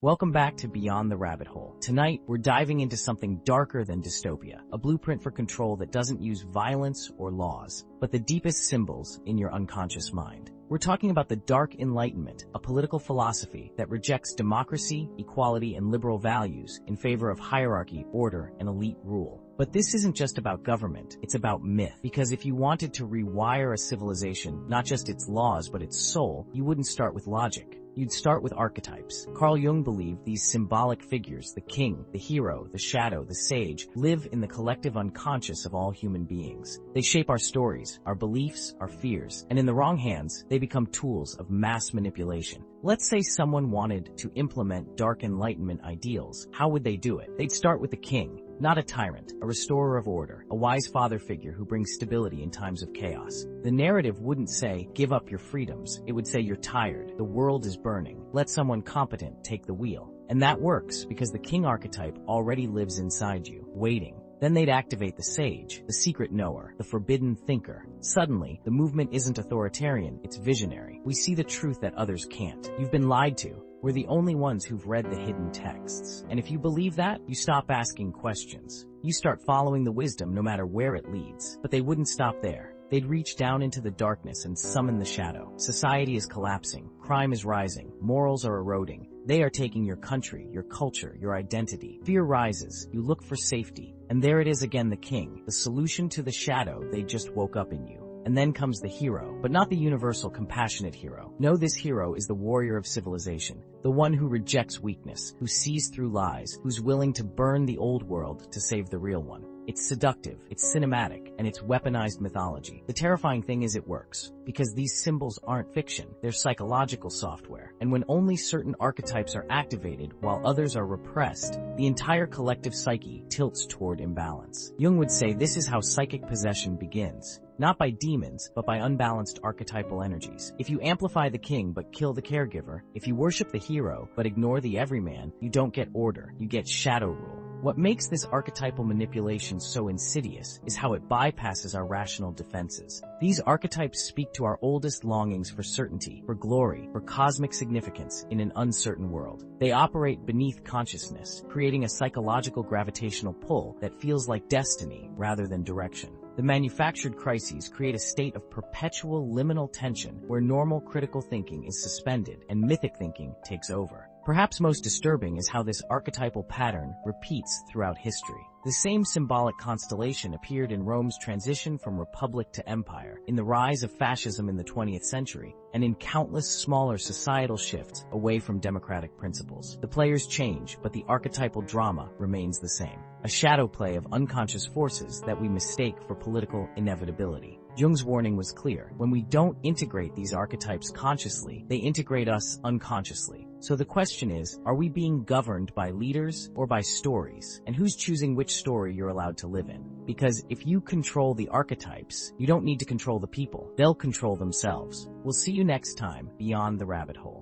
Welcome back to Beyond the Rabbit Hole. Tonight, we're diving into something darker than dystopia, a blueprint for control that doesn't use violence or laws, but the deepest symbols in your unconscious mind. We're talking about the Dark Enlightenment, a political philosophy that rejects democracy, equality, and liberal values in favor of hierarchy, order, and elite rule. But this isn't just about government, it's about myth. Because if you wanted to rewire a civilization, not just its laws but its soul, you wouldn't start with logic. You'd start with archetypes. Carl Jung believed these symbolic figures, the king, the hero, the shadow, the sage, live in the collective unconscious of all human beings. They shape our stories, our beliefs, our fears, and in the wrong hands, they become tools of mass manipulation. Let's say someone wanted to implement Dark Enlightenment ideals. How would they do it? They'd start with the king. Not a tyrant, a restorer of order, a wise father figure who brings stability in times of chaos. The narrative wouldn't say, give up your freedoms. It would say, you're tired, the world is burning, let someone competent take the wheel. And that works because the king archetype already lives inside you, waiting. Then they'd activate the sage, the secret knower, the forbidden thinker. Suddenly, the movement isn't authoritarian, it's visionary. We see the truth that others can't. You've been lied to. We're the only ones who've read the hidden texts. And if you believe that, you stop asking questions. You start following the wisdom no matter where it leads. But they wouldn't stop there. They'd reach down into the darkness and summon the shadow. Society is collapsing. Crime is rising. Morals are eroding. They are taking your country, your culture, your identity. Fear rises. You look for safety. And there it is again, the king, the solution to the shadow they just woke up in you. And then comes the hero, but not the universal compassionate hero. No, this hero is the warrior of civilization, the one who rejects weakness, who sees through lies, who's willing to burn the old world to save the real one. It's seductive, it's cinematic, and it's weaponized mythology. The terrifying thing is it works, because these symbols aren't fiction, they're psychological software. And when only certain archetypes are activated while others are repressed, the entire collective psyche tilts toward imbalance. Jung would say this is how psychic possession begins. Not by demons, but by unbalanced archetypal energies. If you amplify the king but kill the caregiver, if you worship the hero but ignore the everyman, you don't get order, you get shadow rule. What makes this archetypal manipulation so insidious is how it bypasses our rational defenses. These archetypes speak to our oldest longings for certainty, for glory, for cosmic significance in an uncertain world. They operate beneath consciousness, creating a psychological gravitational pull that feels like destiny rather than direction. The manufactured crises create a state of perpetual liminal tension where normal critical thinking is suspended and mythic thinking takes over. Perhaps most disturbing is how this archetypal pattern repeats throughout history. The same symbolic constellation appeared in Rome's transition from republic to empire, in the rise of fascism in the 20th century, and in countless smaller societal shifts away from democratic principles. The players change, but the archetypal drama remains the same. A shadow play of unconscious forces that we mistake for political inevitability. Jung's warning was clear. When we don't integrate these archetypes consciously, they integrate us unconsciously. So the question is, are we being governed by leaders or by stories? And who's choosing which story you're allowed to live in? Because if you control the archetypes, you don't need to control the people. They'll control themselves. We'll see you next time, Beyond the Rabbit Hole.